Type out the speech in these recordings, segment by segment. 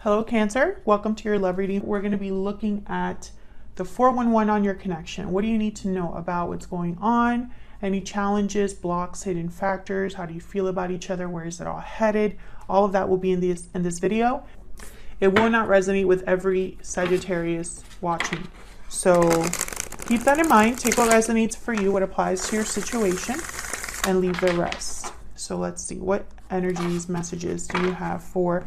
Hello, Cancer. Welcome to your love reading. We're going to be looking at the 411 on your connection. What do you need to know about what's going on? Any challenges, blocks, hidden factors? How do you feel about each other? Where is it all headed? All of that will be in this video. It will not resonate with every Sagittarius watching. So keep that in mind. Take what resonates for you, what applies to your situation, and leave the rest. So let's see. What energies, messages do you have for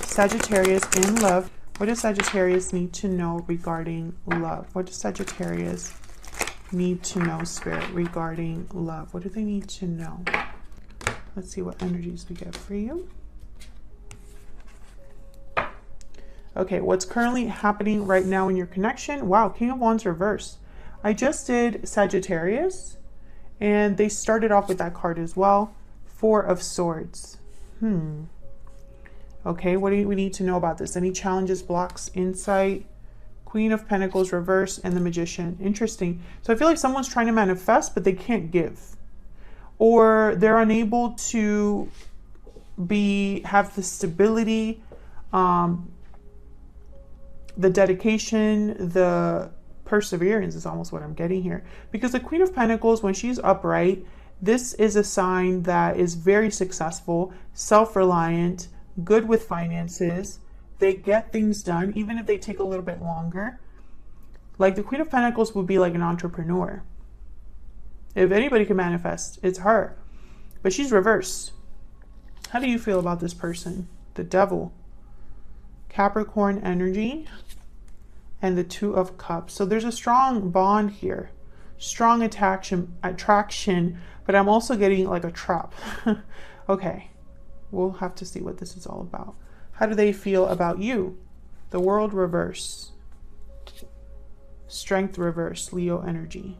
Sagittarius in love? What does Sagittarius need to know regarding love? What does Sagittarius need to know, Spirit, regarding love? What do they need to know? Let's see what energies we get for you. Okay, what's currently happening right now in your connection? Wow, King of Wands reverse. I just did Sagittarius, and they started off with that card as well. Four of Swords. Okay, what do we need to know about this? Any challenges, blocks, insight? Queen of Pentacles reverse and the Magician. Interesting. So I feel like someone's trying to manifest, but they can't give. Or they're unable to have the stability, the dedication, the perseverance is almost what I'm getting here. Because the Queen of Pentacles, when she's upright, this is a sign that is very successful, self-reliant, good with finances. They get things done, even if they take a little bit longer. Like the Queen of Pentacles would be like an entrepreneur. If anybody can manifest, it's her. But she's reversed. How do you feel about this person? The Devil. Capricorn energy. And the Two of Cups. So there's a strong bond here. Strong attraction, but I'm also getting like a trap. Okay. We'll have to see what this is all about. How do they feel about you? The World reverse. Strength reverse, Leo energy.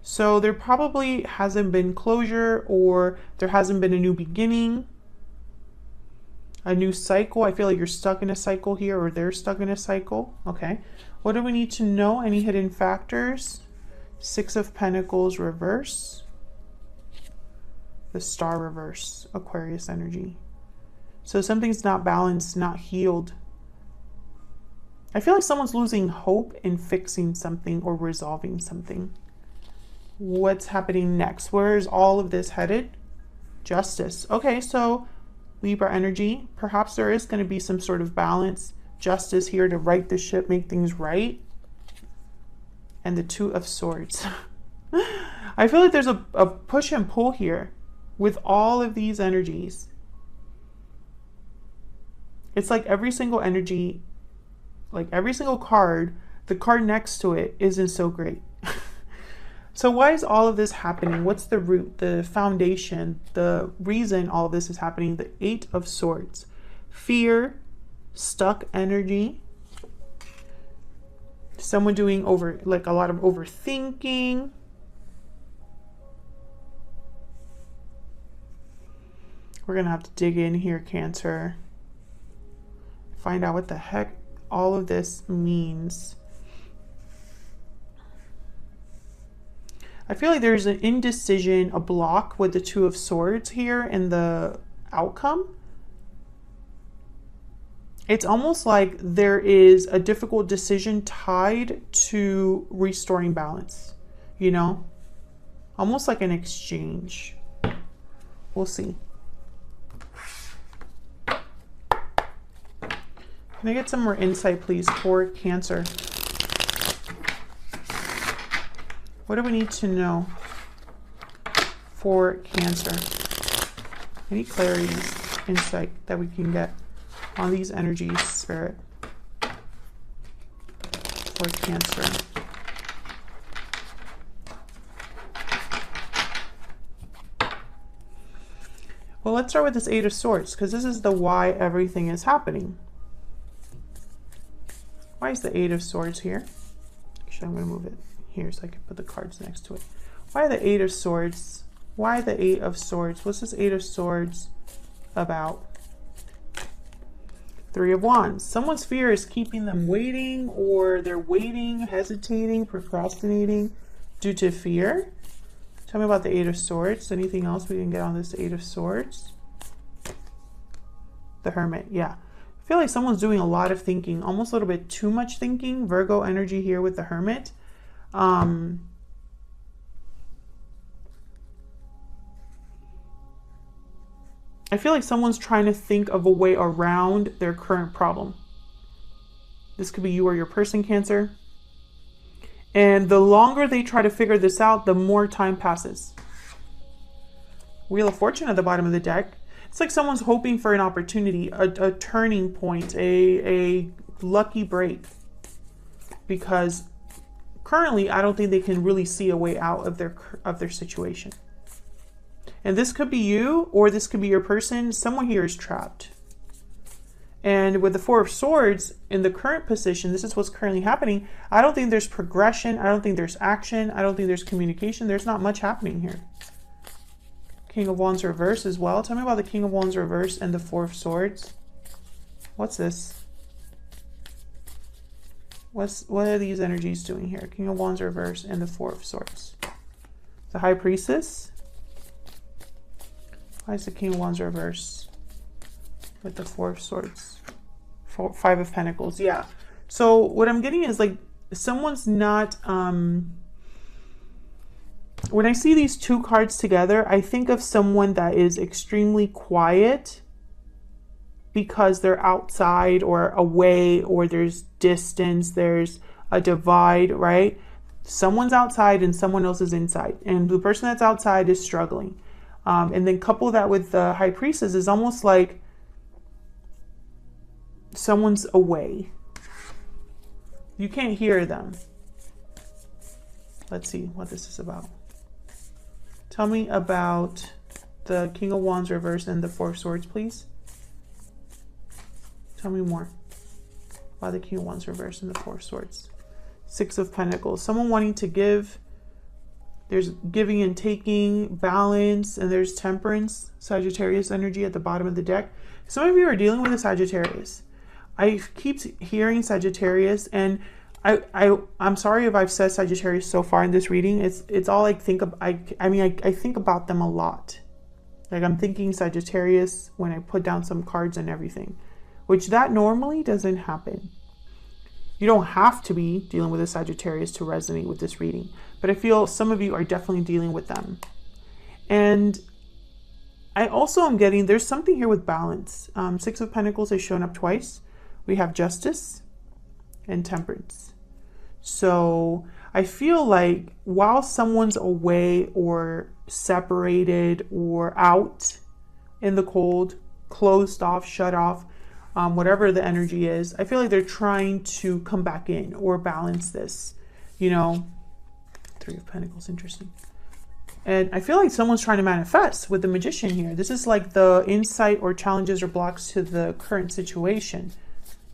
So there probably hasn't been closure, or there hasn't been a new beginning, a new cycle. I feel like you're stuck in a cycle here, or they're stuck in a cycle. Okay. What do we need to know? Any hidden factors? Six of Pentacles reverse. The Star reverse, Aquarius energy. So something's not balanced, not healed. I feel like someone's losing hope in fixing something or resolving something. What's happening next? Where is all of this headed? Justice. Okay, so Libra energy. Perhaps there is going to be some sort of balance. Justice here to right the ship, make things right. And the Two of Swords. I feel like there's a push and pull here. With all of these energies, it's like every single energy, like every single card, the card next to it isn't so great. So why is all of this happening? What's the root, the foundation, the reason all of this is happening? The Eight of Swords. Fear, stuck energy. Someone doing like a lot of overthinking. We're going to have to dig in here, Cancer. Find out what the heck all of this means. I feel like there's an indecision, a block with the Two of Swords here in the outcome. It's almost like there is a difficult decision tied to restoring balance, you know? Almost like an exchange. We'll see. Can I get some more insight, please, for Cancer? What do we need to know for Cancer? Any clarity, insight that we can get on these energies, Spirit, for Cancer? Well, let's start with this Eight of Swords, because this is the why everything is happening. Why is the Eight of Swords here? Actually, I'm going to move it here so I can put the cards next to it. Why the Eight of Swords? Why the Eight of Swords? What's this Eight of Swords about? Three of Wands. Someone's fear is keeping them waiting, or they're waiting, hesitating, procrastinating due to fear. Tell me about the Eight of Swords. Anything else we can get on this Eight of Swords? The Hermit, yeah. I feel like someone's doing a lot of thinking, almost a little bit too much thinking. Virgo energy here with the Hermit. I feel like someone's trying to think of a way around their current problem. This could be you or your person, Cancer. And the longer they try to figure this out, the more time passes. Wheel of Fortune at the bottom of the deck. It's like someone's hoping for an opportunity, a turning point, a lucky break. Because currently, I don't think they can really see a way out of their situation. And this could be you, or this could be your person. Someone here is trapped. And with the Four of Swords in the current position, this is what's currently happening. I don't think there's progression. I don't think there's action. I don't think there's communication. There's not much happening here. King of Wands reverse as well. Tell me about the King of Wands reverse and the Four of Swords. What's this? What are these energies doing here? King of Wands reverse and the Four of Swords. The High Priestess. Why is the King of Wands reverse with the Four of Swords? Five of Pentacles. Yeah. So what I'm getting is like someone's not... When I see these two cards together, I think of someone that is extremely quiet because they're outside or away, or there's distance, there's a divide, right? Someone's outside and someone else is inside. And the person that's outside is struggling. And then couple that with the High Priestess is almost like someone's away. You can't hear them. Let's see what this is about. Tell me about the King of Wands reverse and the Four of Swords, please. Tell me more about the King of Wands reverse and the Four of Swords. Six of Pentacles. Someone wanting to give. There's giving and taking, balance, and there's Temperance, Sagittarius energy at the bottom of the deck. Some of you are dealing with a Sagittarius. I keep hearing Sagittarius, and I'm sorry if I've said Sagittarius so far in this reading. It's all I think of. I think about them a lot. Like I'm thinking Sagittarius when I put down some cards and everything, which that normally doesn't happen. You don't have to be dealing with a Sagittarius to resonate with this reading, but I feel some of you are definitely dealing with them. And I also am getting, there's something here with balance. Six of Pentacles has shown up twice. We have Justice and Temperance. So I feel like while someone's away or separated or out in the cold, closed off, shut off, whatever the energy is, I feel like they're trying to come back in or balance this, you know. Three of Pentacles, interesting. And I feel like someone's trying to manifest with the Magician here. This is like the insight or challenges or blocks to the current situation.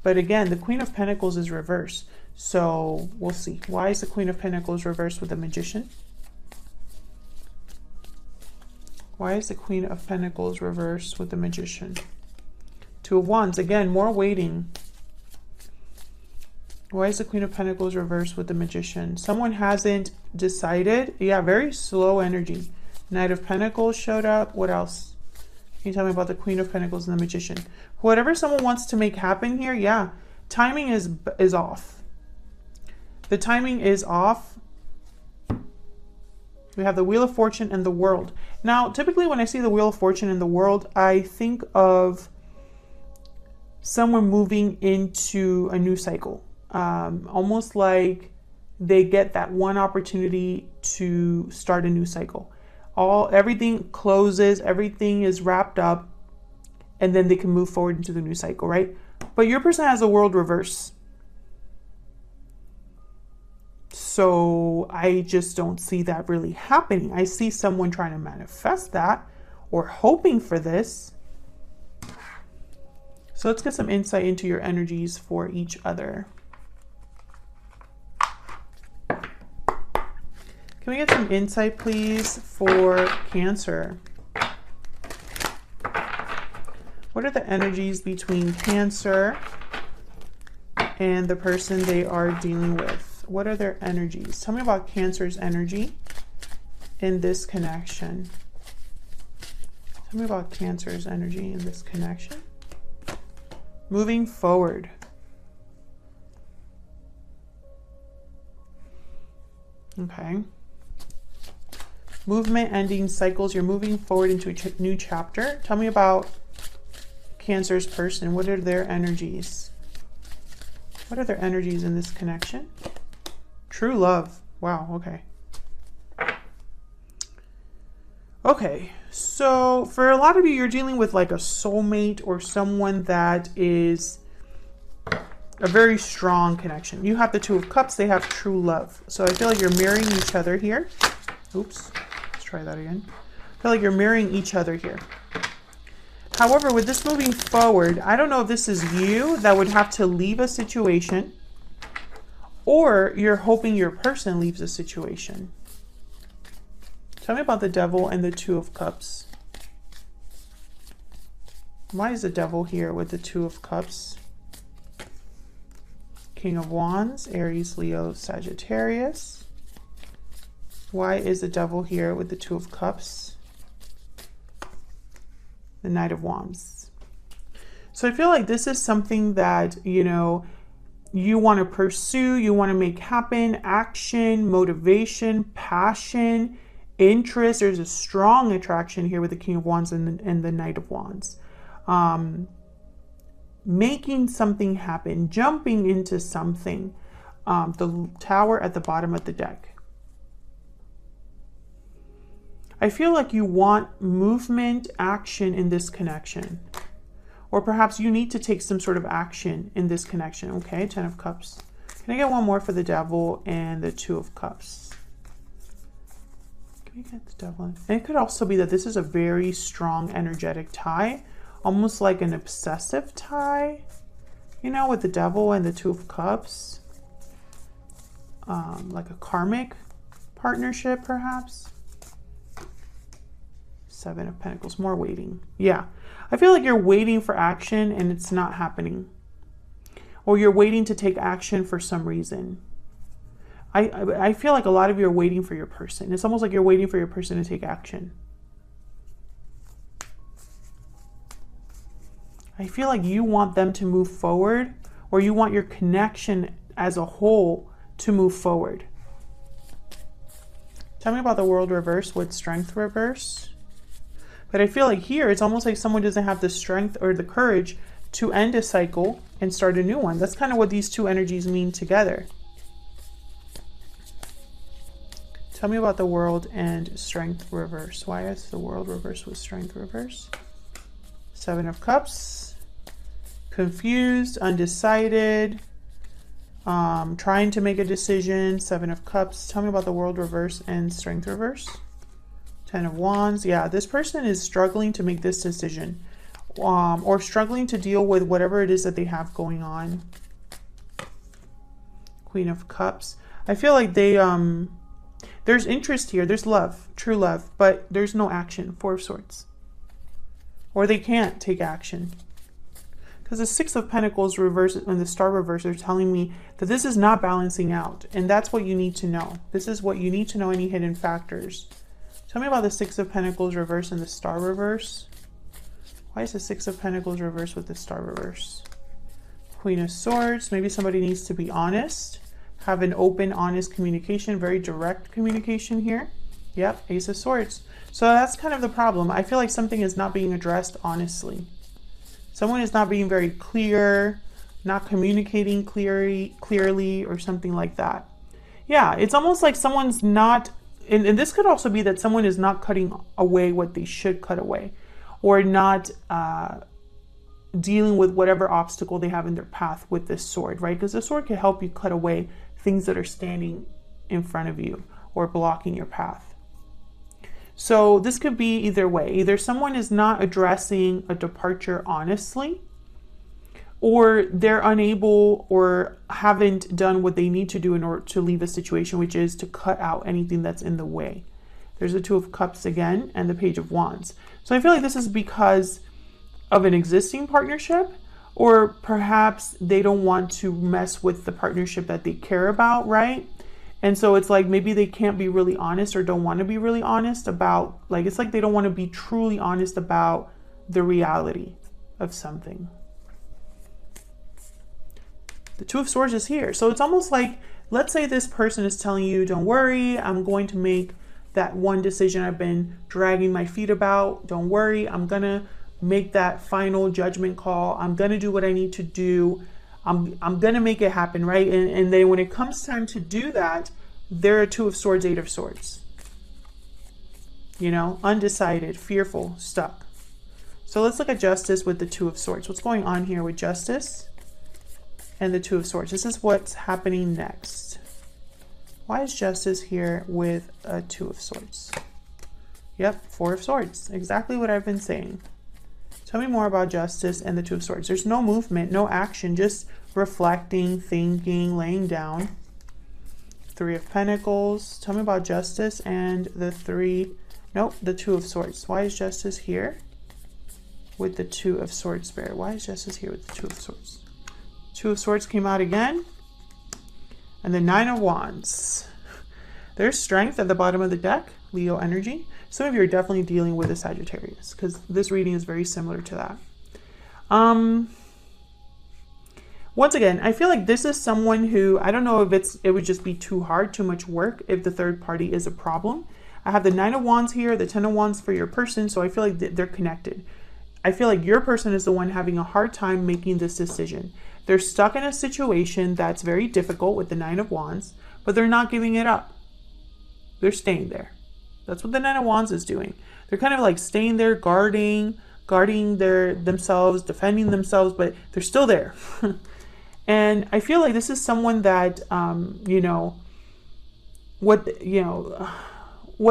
But again, the Queen of Pentacles is reversed. So we'll see. Why is the Queen of Pentacles reversed with the Magician? Why is the Queen of Pentacles reversed with the Magician? Two of Wands. Again, more waiting. Why is the Queen of Pentacles reversed with the Magician? Someone hasn't decided. Yeah, very slow energy. Knight of Pentacles showed up. What else? Can you tell me about the Queen of Pentacles and the Magician? Whatever someone wants to make happen here, yeah. Timing is off. The timing is off. We have the Wheel of Fortune and the World. Now, typically when I see the Wheel of Fortune and the World, I think of someone moving into a new cycle. Almost like they get that one opportunity to start a new cycle. Everything closes, everything is wrapped up, and then they can move forward into the new cycle, right? But your person has a World reverse. So I just don't see that really happening. I see someone trying to manifest that or hoping for this. So let's get some insight into your energies for each other. Can we get some insight, please, for Cancer? What are the energies between Cancer and the person they are dealing with? What are their energies? Tell me about Cancer's energy in this connection. Tell me about Cancer's energy in this connection. Moving forward. Okay. Movement, ending cycles. You're moving forward into a new chapter. Tell me about Cancer's person. What are their energies? What are their energies in this connection? True love. Wow, okay. Okay, so for a lot of you, you're dealing with like a soulmate or someone that is a very strong connection. You have the Two of Cups, they have true love. So I feel like you're marrying each other here. Oops, let's try that again. I feel like you're marrying each other here. However, with this moving forward, I don't know if this is you that would have to leave a situation, or you're hoping your person leaves a situation. Tell me about the Devil and the Two of Cups. Why is the Devil here with the Two of Cups? King of Wands, Aries, Leo, Sagittarius. Why is the Devil here with the Two of Cups? The Knight of Wands. So I feel like this is something that, you know, you want to pursue, you want to make happen, action, motivation, passion, interest. There's a strong attraction here with the King of Wands and the Knight of Wands. Making something happen, jumping into something. The Tower at the bottom of the deck. I feel like you want movement, action in this connection. Or perhaps you need to take some sort of action in this connection. Okay, Ten of Cups. Can I get one more for the Devil and the Two of Cups? Can we get the Devil? And it could also be that this is a very strong energetic tie. Almost like an obsessive tie. You know, with the Devil and the Two of Cups. Like a karmic partnership, perhaps. Seven of Pentacles, more waiting. Yeah, I feel like you're waiting for action and it's not happening. Or you're waiting to take action for some reason. I feel like a lot of you are waiting for your person. It's almost like you're waiting for your person to take action. I feel like you want them to move forward, or you want your connection as a whole to move forward. Tell me about the World reverse with Strength reverse. But I feel like here, it's almost like someone doesn't have the strength or the courage to end a cycle and start a new one. That's kind of what these two energies mean together. Tell me about the World and Strength reverse. Why is the World reverse with Strength reverse? Seven of Cups. Confused, undecided, trying to make a decision. Seven of Cups. Tell me about the World reverse and Strength reverse. Ten of Wands. Yeah, this person is struggling to make this decision, or struggling to deal with whatever it is that they have going on. Queen of Cups. I feel like they there's interest here, there's love, true love, but there's no action. Four of Swords. Or they can't take action. Because the Six of Pentacles reverse and the Star reverse are telling me that this is not balancing out, and that's what you need to know. This is what you need to know, any hidden factors. Tell me about the Six of Pentacles reverse and the Star reverse. Why is the Six of Pentacles reverse with the Star reverse? Queen of Swords. Maybe somebody needs to be honest. Have an open, honest communication. Very direct communication here. Yep, Ace of Swords. So that's kind of the problem. I feel like something is not being addressed honestly. Someone is not being very clear, not communicating clearly, or something like that. Yeah, it's almost like someone's not... And this could also be that someone is not cutting away what they should cut away, or not dealing with whatever obstacle they have in their path with this sword, right? Because the sword can help you cut away things that are standing in front of you or blocking your path. So this could be either way. Either someone is not addressing a departure honestly, or they're unable or haven't done what they need to do in order to leave a situation, which is to cut out anything that's in the way. There's the Two of Cups again and the Page of Wands. So I feel like this is because of an existing partnership, or perhaps they don't want to mess with the partnership that they care about, right? And so it's like maybe they can't be really honest, or don't want to be really honest about, like, it's like they don't want to be truly honest about the reality of something. The Two of Swords is here. So it's almost like, let's say this person is telling you, don't worry, I'm going to make that one decision I've been dragging my feet about. Don't worry, I'm going to make that final judgment call. I'm going to do what I need to do. I'm going to make it happen, right? And then when it comes time to do that, they're a Two of Swords, Eight of Swords. You know, undecided, fearful, stuck. So let's look at Justice with the Two of Swords. What's going on here with Justice and the Two of Swords? This is what's happening next. Why is Justice here with a Two of Swords? Yep, Four of Swords. Exactly what I've been saying. Tell me more about Justice and the Two of Swords. There's no movement, no action, just reflecting, thinking, laying down. Three of Pentacles. Tell me about Justice and the the Two of Swords. Why is Justice here with the Two of Swords, Spirit? Why is Justice here with the Two of Swords? Two of Swords came out again. And the Nine of Wands. There's strength at the bottom of the deck, Leo energy. Some of you are definitely dealing with a Sagittarius because this reading is very similar to that. Once again, I feel like this is someone who, I don't know if it would just be too hard, too much work if the third party is a problem. I have the Nine of Wands here, the Ten of Wands for your person, so I feel like they're connected. I feel like your person is the one having a hard time making this decision. They're stuck in a situation that's very difficult with the Nine of Wands, but they're not giving it up. They're staying there. That's what the Nine of Wands is doing. They're kind of like staying there, guarding themselves, defending themselves, but they're still there. And I feel like this is someone that, what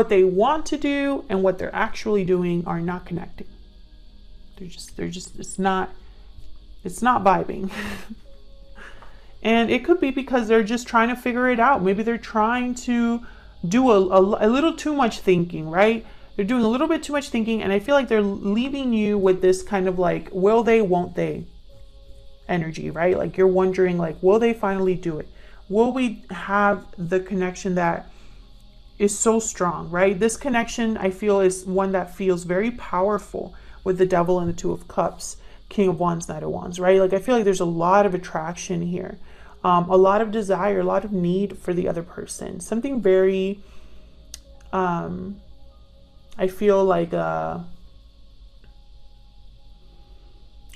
they want to do and what they're actually doing are not connecting. It's not vibing. And it could be because they're just trying to figure it out. Maybe they're trying to do a little too much thinking, right? They're doing a little bit too much thinking, and I feel like they're leaving you with this kind of like, will they, won't they energy, right? Like you're wondering, like, will they finally do it? Will we have the connection that is so strong, right? This connection, I feel, is one that feels very powerful with the Devil and the Two of Cups, King of Wands, Knight of Wands, right? Like I feel like there's a lot of attraction here, a lot of desire, a lot of need for the other person. Something very, I feel like,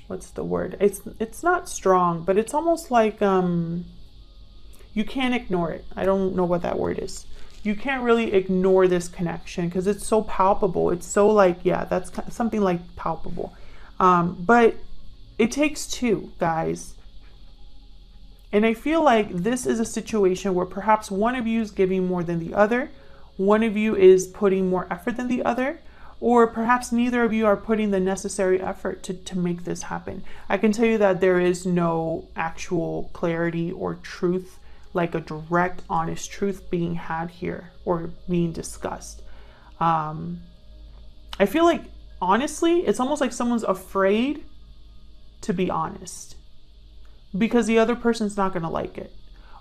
what's the word? It's not strong, but it's almost like you can't ignore it. I don't know what that word is. You can't really ignore this connection because it's so palpable. It's so like, yeah, that's something like palpable. But it takes two, guys. And I feel like this is a situation where perhaps one of you is giving more than the other. One of you is putting more effort than the other. Or perhaps neither of you are putting the necessary effort to make this happen. I can tell you that there is no actual clarity or truth, like a direct, honest truth being had here or being discussed. I feel like, honestly, it's almost like someone's afraid to be honest because the other person's not going to like it.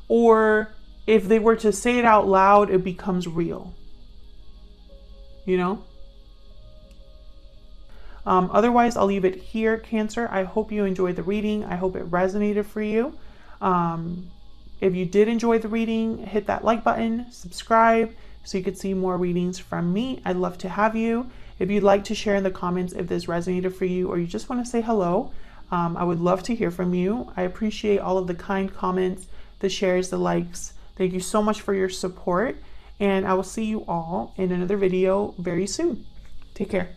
Or if they were to say it out loud, it becomes real. You know? Otherwise, I'll leave it here, Cancer. I hope you enjoyed the reading. I hope it resonated for you. If you did enjoy the reading, hit that like button, subscribe so you could see more readings from me. I'd love to have you. If you'd like to share in the comments if this resonated for you or you just want to say hello, I would love to hear from you. I appreciate all of the kind comments, the shares, the likes. Thank you so much for your support, and I will see you all in another video very soon. Take care.